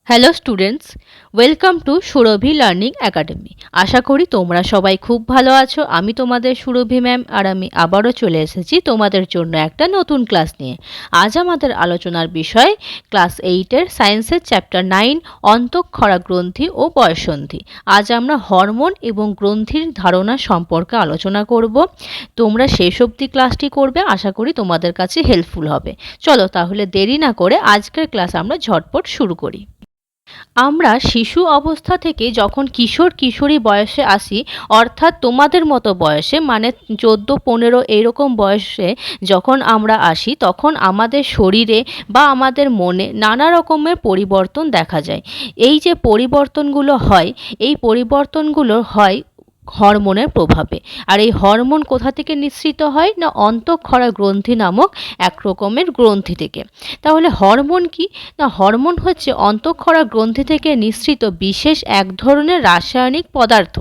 Hello students, welcome to Surabhi learning academy. আশা করি তোমরা সবাই খুব ভালো আছো। আমি তোমাদের সুরভি ম্যাম, আর আমি আবারও চলে এসেছি তোমাদের জন্য একটা নতুন ক্লাস নিয়ে। আজ আমাদের আলোচনার বিষয় ক্লাস 8-এর সায়েন্সের চ্যাপ্টার 9 অন্তঃক্ষরা গ্রন্থি ও বয়ঃসন্ধি। আজ আমরা হরমোন এবং গ্রন্থির ধারণা সম্পর্কে আলোচনা করব। তোমরা শেষ অবধি ক্লাসটি করবে, আশা করি তোমাদের কাছে হেল্পফুল হবে। চলো তাহলে দেরি না করে আজকের ক্লাস আমরা ঝটপট শুরু করি। আমরা শিশু অবস্থা থেকে যখন কিশোর কিশোরী বয়সে আসি, অর্থাৎ তোমাদের মতো বয়সে, মানে 14-15 এরকম বয়সে যখন আমরা আসি, তখন আমাদের শরীরে বা আমাদের মনে নানা রকমের পরিবর্তন দেখা যায়। এই যে পরিবর্তনগুলো হয়, এই পরিবর্তনগুলো হয় হরমোনের প্রভাবে। আর এই হরমোন কোথা থেকে নিঃসৃত হয় না, অন্তঃক্ষরা গ্রন্থি নামক এক রকমের গ্রন্থি থেকে। তাহলে হরমোন কি না, হরমোন হচ্ছে অন্তঃক্ষরা গ্রন্থি থেকে নিঃসৃত বিশেষ এক ধরনের রাসায়নিক পদার্থ,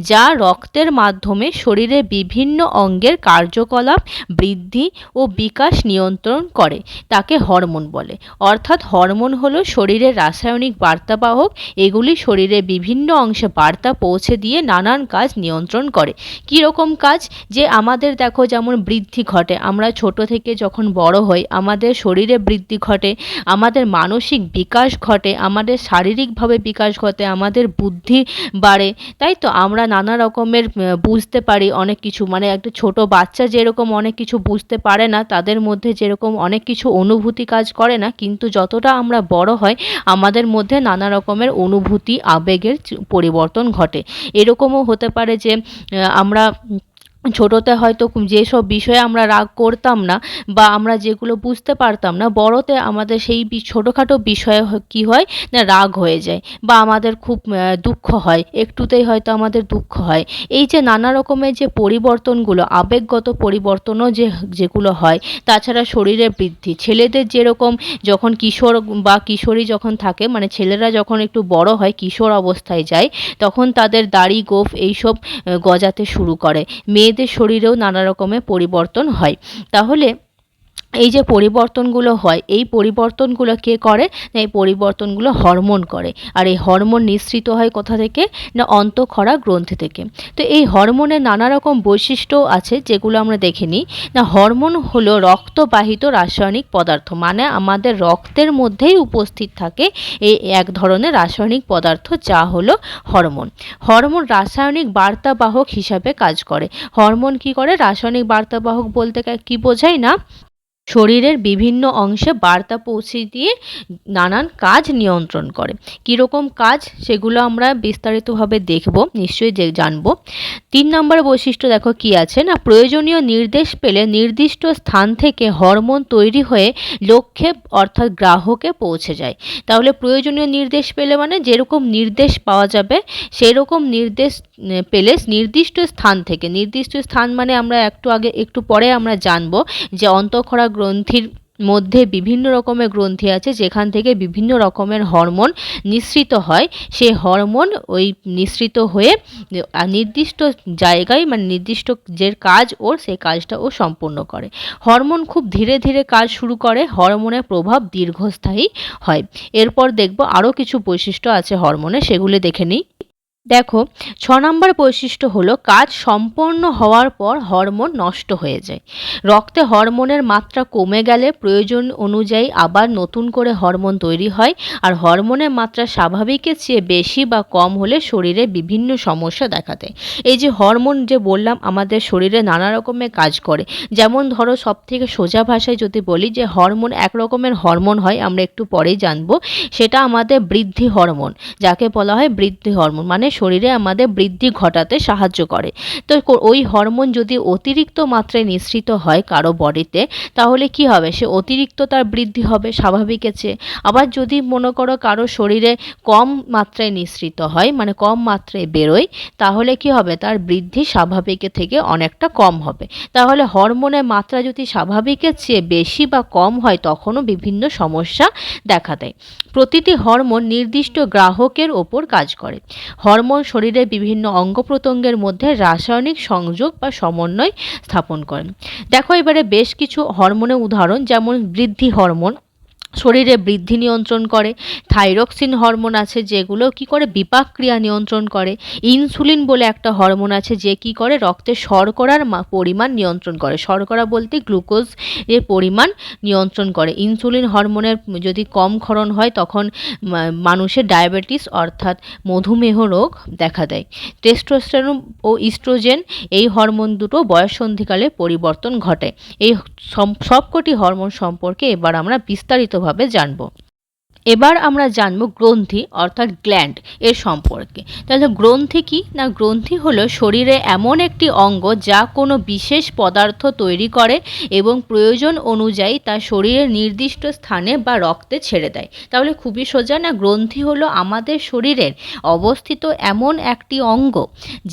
যা রক্তের মাধ্যমে শরীরের বিভিন্ন অঙ্গের কার্যকলাপ বৃদ্ধি ও বিকাশ নিয়ন্ত্রণ করে। তাকে হরমোন বলে। অর্থাৎ হরমোন হলো শরীরের রাসায়নিক বার্তাবাহক। এগুলি শরীরের বিভিন্ন অংশে বার্তা পৌঁছে দিয়ে নানান কাজ নিয়ন্ত্রণ করে। কীরকম কাজ? যে আমাদের দেখো, যেমন বৃদ্ধি ঘটে, আমরা ছোট থেকে যখন বড় হই আমাদের শরীরে বৃদ্ধি ঘটে, আমাদের মানসিক বিকাশ ঘটে, আমাদের শারীরিকভাবে বিকাশ ঘটে, আমাদের বুদ্ধি বাড়ে, তাই তো? আমরা নানা রকমের বুঝতে পারি অনেক কিছু। মানে একটা ছোট বাচ্চা যেরকম অনেক কিছু বুঝতে পারে না, তাদের মধ্যে যেরকম অনেক কিছু অনুভূতি কাজ করে না, কিন্তু যতটা আমরা বড় হয় আমাদের মধ্যে নানা রকমের অনুভূতি আবেগের পরিবর্তন ঘটে। এরকমও হতে পারে যে আমরা ছোটোতে হয়তো যেসব বিষয়ে আমরা রাগ করতাম না বা আমরা যেগুলো বুঝতে পারতাম না, বড়তে আমাদের সেই ছোটোখাটো বিষয়ে কী হয় না, রাগ হয়ে যায় বা আমাদের খুব দুঃখ হয়, একটুতেই হয়তো আমাদের দুঃখ হয়। এই যে নানা রকমের যে পরিবর্তনগুলো, আবেগগত পরিবর্তনও যেগুলো হয়, তাছাড়া শরীরের বৃদ্ধি, ছেলেদের যেরকম যখন কিশোর বা কিশোরী যখন থাকে, মানে ছেলেরা যখন একটু বড় হয়, কিশোর অবস্থায় যায়, তখন তাদের দাড়ি গোঁফ এইসব গজাতে শুরু করে। মেয়েদের শরীরেও নানা রকমের পরিবর্তন হয়। তাহলে এই যে পরিবর্তনগুলো হয়, এই পরিবর্তনগুলো কে করে না, এই পরিবর্তনগুলো হরমোন করে। আর এই হরমোন নিঃসৃত হয় কোথা থেকে না, অন্তঃক্ষরা গ্রন্থি থেকে। তো এই হরমোনের নানা রকম বৈশিষ্ট্য আছে, যেগুলো আমরা দেখে নিই। না, হরমোন হলো রক্তবাহিত রাসায়নিক পদার্থ, মানে আমাদের রক্তের মধ্যেই উপস্থিত থাকে এই এক ধরনের রাসায়নিক পদার্থ, যা হলো হরমোন। হরমোন রাসায়নিক বার্তাবাহক হিসাবে কাজ করে। হরমোন কি করে? রাসায়নিক বার্তাবাহক বলতে কি বোঝায় না, শরীরের বিভিন্ন অংশে বার্তা পৌঁছে দিয়ে নানান কাজ নিয়ন্ত্রণ করে। কীরকম কাজ সেগুলো আমরা বিস্তারিতভাবে দেখব, নিশ্চয়ই জানব। 3 নম্বর বৈশিষ্ট্য দেখো কি আছে না, প্রয়োজনীয় নির্দেশ পেলে নির্দিষ্ট স্থান থেকে হরমোন তৈরি হয়ে লক্ষ্যে অর্থাৎ গ্রাহকে পৌঁছে যায়। তাহলে প্রয়োজনীয় নির্দেশ পেলে মানে যেরকম নির্দেশ পাওয়া যাবে, সেরকম নির্দেশ পেলে নির্দিষ্ট স্থান থেকে, নির্দিষ্ট স্থান মানে আমরা একটু পরে আমরা জানব যে অন্তঃক্ষরা গ্রন্থির মধ্যে বিভিন্ন রকমের গ্রন্থি আছে, যেখান থেকে বিভিন্ন রকমের হরমোন নিঃসৃত হয়। সেই হরমোন ওই নিঃসৃত হয়ে নির্দিষ্ট জায়গায়, মানে নির্দিষ্ট যে কাজ ওর, সেই কাজটা ও সম্পূর্ণ করে। হরমোন খুব ধীরে ধীরে কাজ শুরু করে, হরমোনের প্রভাব দীর্ঘস্থায়ী হয়। এরপর দেখব আরও কিছু বৈশিষ্ট্য আছে হরমোনের, সেগুলো দেখে নিই। দেখো, 6 নম্বর বৈশিষ্ট্য হলো কাজ সম্পন্ন হওয়ার পর হরমোন নষ্ট হয়ে যায়। রক্তে হরমোনের মাত্রা কমে গেলে প্রয়োজন অনুযায়ী আবার নতুন করে হরমোন তৈরি হয়। আর হরমোনের মাত্রা স্বাভাবিকের চেয়ে বেশি বা কম হলে শরীরে বিভিন্ন সমস্যা দেখা দেয়। এই যে হরমোন যে বললাম আমাদের শরীরে নানা রকমের কাজ করে। যেমন ধরো, সব থেকে সোজা ভাষায় যদি বলি যে হরমোন এক রকমের হরমোন হয়, আমরা একটু পরেই জানবো, সেটা আমাদের বৃদ্ধি হরমোন, যাকে বলা হয় বৃদ্ধি হরমোন, মানে শরীরে আমাদের বৃদ্ধি ঘটাতে সাহায্য করে। তো ওই হরমোন যদি অতিরিক্ত মাত্রায় নিঃসৃত হয় কারো বডিতে, তাহলে কি হবে, সে অতিরিক্ত তার বৃদ্ধি হবে স্বাভাবিকের চেয়ে। আবার যদি মনে করো কারো শরীরে কম মাত্রায় নিঃসৃত হয়, মানে কম মাত্রায় বেরোয়, তাহলে কি হবে, তার বৃদ্ধি স্বাভাবিকের থেকে অনেকটা কম হবে। তাহলে হরমোনের মাত্রা যদি স্বাভাবিকের চেয়ে বেশি বা কম হয়, তখনও বিভিন্ন সমস্যা দেখা দেয়। প্রতিটি হরমোন নির্দিষ্ট গ্রাহকের ওপর কাজ করে। হরমোন শরীরের বিভিন্ন অঙ্গ প্রত্যঙ্গের মধ্যে রাসায়নিক সংযোগ বা সমন্বয় স্থাপন করে। দেখো এবারে বেশ কিছু হরমোনের উদাহরণ, যেমন বৃদ্ধি হরমোন। শরীরে বৃদ্ধি নিয়ন্ত্রণ করে। থাইরক্সিন হরমোন আছে যেগুলো কি করে বিপাক ক্রিয়া নিয়ন্ত্রণ করে। ইনসুলিন বলে একটা হরমোন আছে যে কি করে রক্তে শর্করার পরিমাণ নিয়ন্ত্রণ করে। শর্করা বলতে গ্লুকোজ এর পরিমাণ নিয়ন্ত্রণ করে। ইনসুলিন হরমোনের যদি কম ক্ষরণ হয় তখন মানুষের ডায়াবেটিস অর্থাৎ মধুমেহ রোগ দেখা দেয়। টেস্টোস্টেরন ও ইস্ট্রোজেন এই হরমোন দুটো বয়ঃসন্ধিকালে পরিবর্তন ঘটে। এই সবকটি হরমোন সম্পর্কে এবার আমরা বিস্তারিতভাবে জানব। এবার আমরা জানব গ্রন্থি অর্থাৎ গ্ল্যান্ড এর সম্পর্কে। তাহলে গ্রন্থি কি না, গ্রন্থি হলো শরীরে এমন একটি অঙ্গ যা কোনো বিশেষ পদার্থ তৈরি করে এবং প্রয়োজন অনুযায়ী তা শরীরের নির্দিষ্ট স্থানে বা রক্তে ছেড়ে দেয়। তাহলে খুবই সোজা না, গ্রন্থি হলো আমাদের শরীরের অবস্থিত এমন একটি অঙ্গ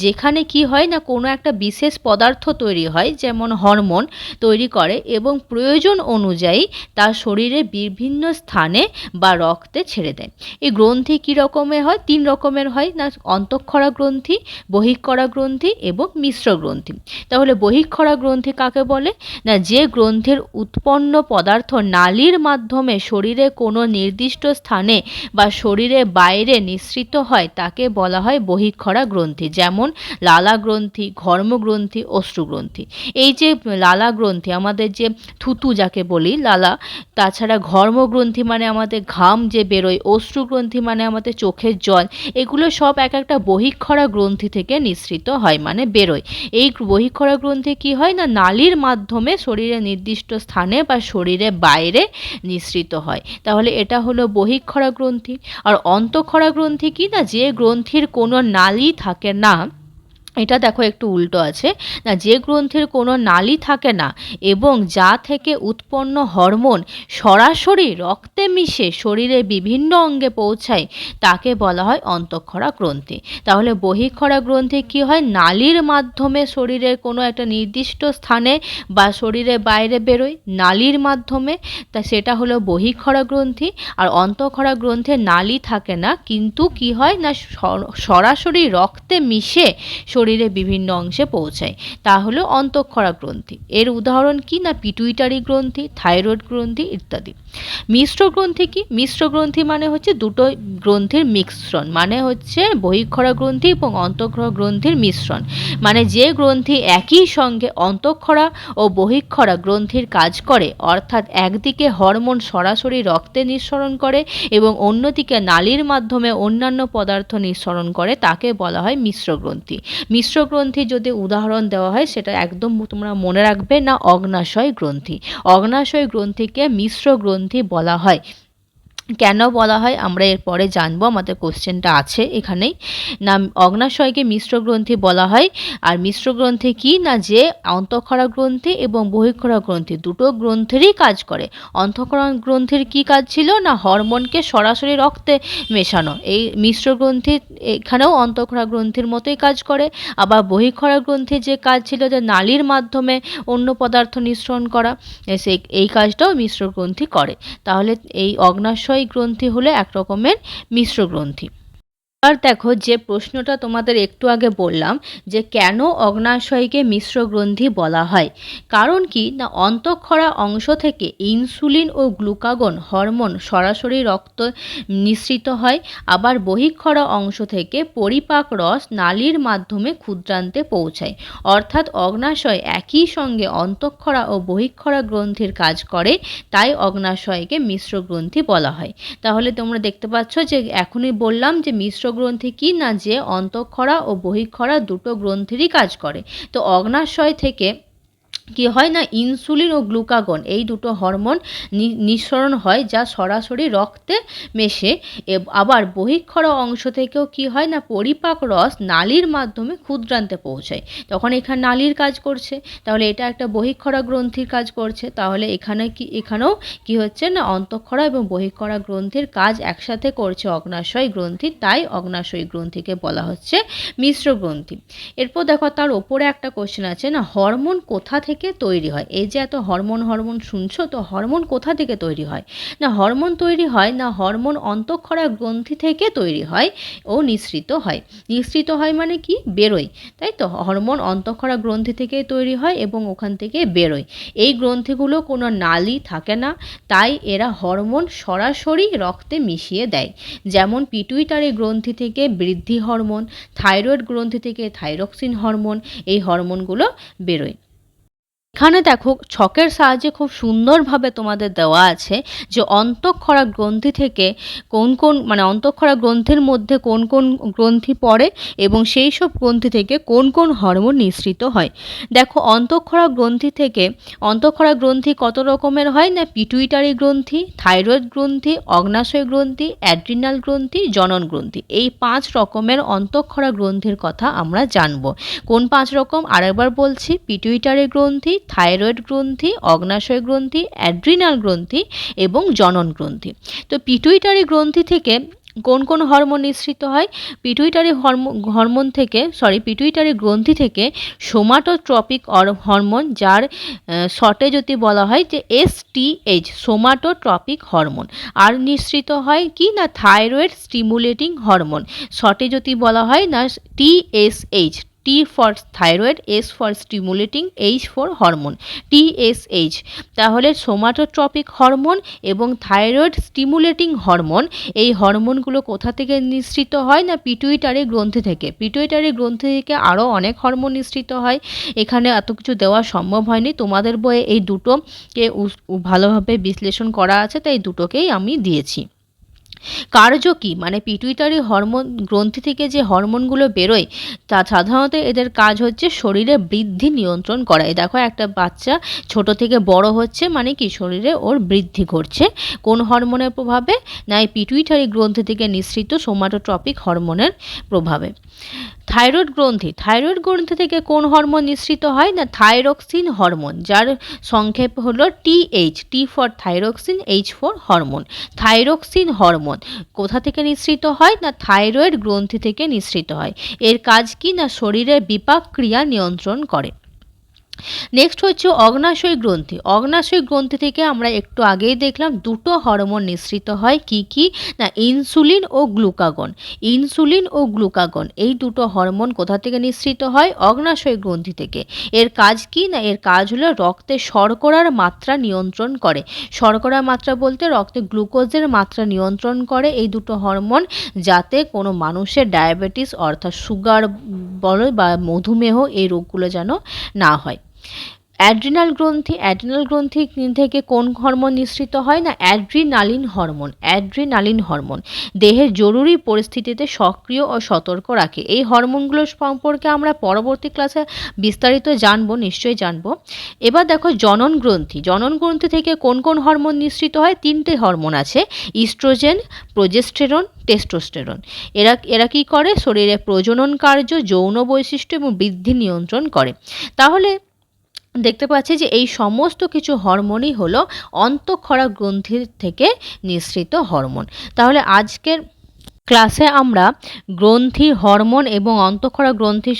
যেখানে কি হয় না কোনো একটা বিশেষ পদার্থ তৈরি হয়, যেমন হরমোন তৈরি করে এবং প্রয়োজন অনুযায়ী তা শরীরে বিভিন্ন স্থানে বা রক্তে ছেড়ে দেয়। এই গ্রন্থি কী রকমের হয়? 3 রকমের হয় না, অন্তঃক্ষরা গ্রন্থি, বহিঃক্ষরা গ্রন্থি এবং মিশ্র গ্রন্থি। তাহলে বহিঃক্ষরা গ্রন্থি কাকে বলে না, যে গ্রন্থির উৎপন্ন পদার্থ নালীর মাধ্যমে শরীরে কোনো নির্দিষ্ট স্থানে বা শরীরের বাইরে নিঃসৃত হয় তাকে বলা হয় বহিঃক্ষরা গ্রন্থি। যেমন লালা গ্রন্থি, ঘর্ম গ্রন্থি, অশ্রু গ্রন্থি। এই যে লালা গ্রন্থি আমাদের যে থুতু যাকে বলি লালা, তাছাড়া ঘর্ম গ্রন্থি মানে আমাদের ঘাম যে বেরোয়, অশ্রু গ্রন্থি মানে আমাদের চোখের জল, এগুলো সব এক একটা বহিঃক্ষরা গ্রন্থি থেকে নিঃসৃত হয় মানে বেরোয়। এই বহিঃক্ষরা গ্রন্থি কি হয় না নালীর মাধ্যমে শরীরের নির্দিষ্ট স্থানে বা শরীরের বাইরে নিঃসৃত হয়। তাহলে এটা হলো বহিঃক্ষরা গ্রন্থি। আর অন্তঃক্ষরা গ্রন্থি কি না, যে গ্রন্থির কোনো নালী থাকে না, এটা দেখো একটু উল্টো আছে না, যে গ্রন্থির কোনো নালী থাকে না এবং যা থেকে উৎপন্ন হরমোন সরাসরি রক্তে মিশে শরীরের বিভিন্ন অঙ্গে পৌঁছায় তাকে বলা হয় অন্তঃক্ষরা গ্রন্থি। তাহলে বহিঃক্ষরা গ্রন্থি কি হয়, নালীর মাধ্যমে শরীরের কোনো একটা নির্দিষ্ট স্থানে বা শরীরের বাইরে বেরোয় নালীর মাধ্যমে, তা সেটা হলো বহিঃক্ষরা গ্রন্থি। আর অন্তঃক্ষরা গ্রন্থির নালী থাকে না কিন্তু কি হয় না সরাসরি রক্তে মিশে শরীরে বিভিন্ন অংশে পৌঁছায়, তা হলো অন্তঃক্ষরা গ্রন্থি। এর উদাহরণ কি না, পিটুইটারি গ্রন্থি, থাইরয়েড গ্রন্থি ইত্যাদি। মিশ্র গ্রন্থি কি, মিশ্র গ্রন্থি মানে হচ্ছে দুটো গ্রন্থির মিশ্রণ, মানে হচ্ছে বহিঃক্ষরা গ্রন্থি এবং অন্তঃক্ষরা গ্রন্থির মিশ্রণ। মানে যে গ্রন্থি একই সঙ্গে অন্তঃক্ষরা ও বহিঃক্ষরা গ্রন্থির কাজ করে, অর্থাৎ একদিকে হরমোন সরাসরি রক্তে নিঃসরণ করে এবং অন্যদিকে নালীর মাধ্যমে অন্যান্য পদার্থ নিঃসরণ করে, তাকে বলা হয় মিশ্র গ্রন্থি। মিশ্র গ্রন্থি যদি উদাহরণ দেওয়া হয় সেটা একদম তোমরা মনে রাখবে না, অগ্নাশয় গ্রন্থি। অগ্নাশয় গ্রন্থিকে মিশ্র গ্রন্থি বলা হয়। কেন বলা হয় আমরা এরপরে জানবো, আমাদের কোশ্চেনটা আছে এখানেই। না, অগ্নাশয়কে মিশ্র গ্রন্থি বলা হয়। আর মিশ্র গ্রন্থি কি না, যে অন্তঃক্ষরা গ্রন্থি এবং বহিঃক্ষরা গ্রন্থি দুটো গ্রন্থিরই কাজ করে। অন্তঃক্ষরা গ্রন্থির কি কাজ ছিল না, হরমোনকে সরাসরি রক্তে মেশানো। এই মিশ্র গ্রন্থি এখানেও অন্তঃক্ষরা গ্রন্থির মতোই কাজ করে। আবার বহিঃক্ষরা গ্রন্থির যে কাজ ছিল যে নালীর মাধ্যমে অন্য পদার্থ নিঃসরণ করা, এই কাজটাও মিশ্র গ্রন্থি করে। তাহলে এই অগ্নাশয় গ্রন্থি হলো এক রকমের মিশ্র গ্রন্থি। আর দেখো যে প্রশ্নটা তোমাদের একটু আগে বললাম যে কেন অগ্নাশয়কে মিশ্র গ্রন্থি বলা হয়, কারণ কি না অন্তঃক্ষরা অংশ থেকে ইনসুলিন ও গ্লুকাগন হরমোন সরাসরি রক্ত নিঃসৃত হয়। আবার বহিঃক্ষরা অংশ থেকে পরিপাক রস নালীর মাধ্যমে ক্ষুদ্রান্তে পৌঁছায়। অর্থাৎ অগ্নাশয় একই সঙ্গে অন্তঃক্ষরা ও বহিঃক্ষরা গ্রন্থির কাজ করে, তাই অগ্নাশয়কে মিশ্র গ্রন্থি বলা হয়। তাহলে তোমরা দেখতে পাচ্ছ যে এখনই বললাম যে মিশ্র গ্রন্থি কি না, যে অন্তঃক্ষরা ও বহিঃক্ষরা দুটো গ্রন্থিরই কাজ করে। তো অগ্নাশয় থেকে কি হয় না ইনসুলিন ও গ্লুকাগন এই দুটো হরমোন নিঃসরণ হয় যা সরাসরি রক্তে মেশে। আবার বহিঃক্ষরা অংশ থেকেও কি হয় না পরিপাক রস নালীর মাধ্যমে ক্ষুদ্রান্তে পৌঁছায়, তখন এখানে নালীর কাজ করছে। তাহলে এটা একটা বহিঃক্ষরা গ্রন্থির কাজ করছে। তাহলে এখানেও কি হচ্ছে না অন্তঃক্ষরা এবং বহিঃক্ষরা গ্রন্থির কাজ একসাথে করছে অগ্নাশয় গ্রন্থি, তাই অগ্নাশয় গ্রন্থিকে বলা হচ্ছে মিশ্র গ্রন্থি। এরপর দেখো তার ওপরে একটা কোশ্চেন আছে না, হরমোন কোথা থেকে থেকে তৈরি হয়? এই যে এত হরমোন হরমোন শুনছো, তো হরমোন কোথা থেকে তৈরি হয়? না হরমোন তৈরি হয় না, হরমোন অন্তঃক্ষরা গ্রন্থি থেকে তৈরি হয় ও নিঃসৃত হয়। নিঃসৃত হয় মানে কি? বেরোয়, তাই তো? হরমোন অন্তঃক্ষরা গ্রন্থি থেকেই তৈরি হয় এবং ওখান থেকে বেরোয়। এই গ্রন্থিগুলো কোনো নালি থাকে না, তাই এরা হরমোন সরাসরি রক্তে মিশিয়ে দেয়। যেমন পিটুইটারি গ্রন্থি থেকে বৃদ্ধি হরমোন, থাইরয়েড গ্রন্থি থেকে থাইরক্সিন হরমোন, এই হরমোনগুলো বেরোয়। এখানে দেখো ছকের সাহায্যে খুব সুন্দরভাবে তোমাদের দেওয়া আছে যে অন্তঃক্ষরা গ্রন্থি থেকে কোন কোন মানে অন্তঃক্ষরা গ্রন্থির মধ্যে কোন কোন গ্রন্থি পড়ে এবং সেই সব গ্রন্থি থেকে কোন কোন হরমোন নিঃসৃত হয়। দেখো অন্তঃক্ষরা গ্রন্থি কত রকমের হয় না, পিটুইটারি গ্রন্থি, থাইরয়েড গ্রন্থি, অগ্নাশয় গ্রন্থি, অ্যাড্রিনাল গ্রন্থি, জনন গ্রন্থি, এই 5 রকমের অন্তঃক্ষরা গ্রন্থির কথা আমরা জানব। কোন 5 রকম? আরেকবার বলছি, পিটুইটারি গ্রন্থি, থাইরয়েড গ্রন্থি, অগ্নাশয় গ্রন্থি, অ্যাড্রিনাল গ্রন্থি এবং জনন গ্রন্থি। তো পিটুইটারি গ্রন্থি থেকে কোন কোন হরমোন নিঃসৃত হয়? পিটুইটারি গ্রন্থি থেকে সোমাটোট্রপিক হরমোন, যার শর্টে যদি বলা হয় যে STH, সোমাটোট্রপিক হরমোন। আর নিঃসৃত হয় কি না, থাইরয়েড স্টিমুলেটিং হরমোন, শর্টে যদি বলা হয় না TSH, T for thyroid, S for stimulating, H for hormone, TSH। তাহলে সোমাটোট্রপিক হরমোন এবং থাইরয়েড স্টিমুলেটিং হরমোন, এই হরমোনগুলো কোথা থেকে নিঃসৃত হয় না, পিটুইটারি গ্রন্থি থেকে। পিটুইটারি গ্রন্থি থেকে আরও অনেক হরমোন নিঃসৃত হয়, এখানে এত কিছু দেওয়া সম্ভব হয়নি। তোমাদের বইয়ে এই দুটোকে ভালোভাবে বিশ্লেষণ করা আছে, তাই দুটোকেই আমি দিয়েছি। কার্য কি? মানে পিটুইটারি হরমোন গ্রন্থি থেকে যে হরমোনগুলো বেরোয়, তা সাধারণত এদের কাজ হচ্ছে শরীরে বৃদ্ধি নিয়ন্ত্রণ করা। এই দেখো একটা বাচ্চা ছোট থেকে বড় হচ্ছে, মানে কি শরীরে ওর বৃদ্ধি ঘটছে। কোন হরমোনের প্রভাবে? না এই পিটুইটারি গ্রন্থি থেকে নিঃসৃত সোমাটোট্রপিক হরমোনের প্রভাবে। থাইরয়েড গ্রন্থি থেকে কোন হরমোন নিঃসৃত হয় না, থাইরক্সিন হরমোন, যার সংক্ষেপ হলো TH, T for thyroxine, H for hormone. Thyroxine hormone কোথা থেকে নিঃসৃত হয় না, থাইরয়েড গ্রন্থি থেকে নিঃসৃত হয়। এর কাজ কি না, শরীরের বিপাক ক্রিয়া নিয়ন্ত্রণ করে। নেক্সট হচ্ছে অগ্নাশয় গ্রন্থি। অগ্নাশয় গ্রন্থি থেকে আমরা একটু আগেই দেখলাম দুটো হরমোন নিঃসৃত হয়, কি কি না, ইনসুলিন ও গ্লুকাগন। ইনসুলিন ও গ্লুকাগন এই দুটো হরমোন কোথা থেকে নিঃসৃত হয়? অগ্নাশয় গ্রন্থি থেকে। এর কাজ কি না, এর কাজ হলো রক্তে শর্করার মাত্রা নিয়ন্ত্রণ করে। শর্করার মাত্রা বলতে রক্তে গ্লুকোজের মাত্রা নিয়ন্ত্রণ করে এই দুটো হরমোন, যাতে কোনো মানুষের ডায়াবেটিস অর্থাৎ সুগার বলো বা মধুমেহ, এই রোগগুলো যেন না হয়। অ্যাড্রিনাল গ্রন্থি থেকে কোন হরমোন নিঃসৃত হয় না, অ্যাড্রিনালিন হরমোন দেহের জরুরি পরিস্থিতিতে সক্রিয় ও সতর্ক রাখে। এই হরমোনগুলো সম্পর্কে আমরা পরবর্তী ক্লাসে বিস্তারিত জানবো, নিশ্চয়ই জানবো। এবার দেখো জনন গ্রন্থি থেকে কোন কোন হরমোন নিঃসৃত হয়? 3টে হরমোন আছে, ইস্ট্রোজেন, প্রোজেস্টেরন, টেস্টোস্টেরন। এরা কি করে? শরীরে প্রজনন কার্য, যৌন বৈশিষ্ট্য এবং বৃদ্ধি নিয়ন্ত্রণ করে। তাহলে দেখতে পাচ্ছি যে এই সমস্ত কিছু হরমোনই হলো অন্তঃক্ষরা গ্রন্থির থেকে নিঃসৃত হরমোন। তাহলে আজকের ক্লাসে আমরা গ্রন্থি, হরমোন এবং অন্তঃক্ষরা গ্রন্থি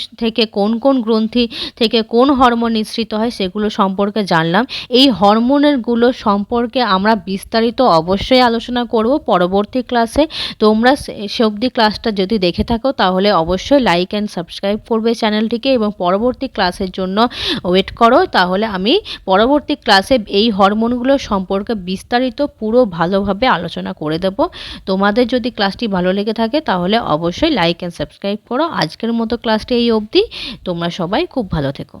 থেকে কোন হরমোন নিঃসৃত হয় সেগুলো সম্পর্কে জানলাম। এই হরমোনেরগুলো সম্পর্কে আমরা বিস্তারিত অবশ্যই আলোচনা করব পরবর্তী ক্লাসে। তোমরা সে অবধি ক্লাসটা যদি দেখে থাকো তাহলে অবশ্যই লাইক অ্যান্ড সাবস্ক্রাইব করবে চ্যানেলটিকে এবং পরবর্তী ক্লাসের জন্য ওয়েট করো। তাহলে আমি পরবর্তী ক্লাসে এই হরমোনগুলো সম্পর্কে বিস্তারিত পুরো ভালোভাবে আলোচনা করে দেব। তোমাদের যদি ক্লাসটি ভালো লেগে থাকে তাহলে অবশ্যই লাইক অ্যান্ড সাবস্ক্রাইব করো। আজকের মতো ক্লাসটি এই অবধি। তোমরা সবাই খুব ভালো থেকো।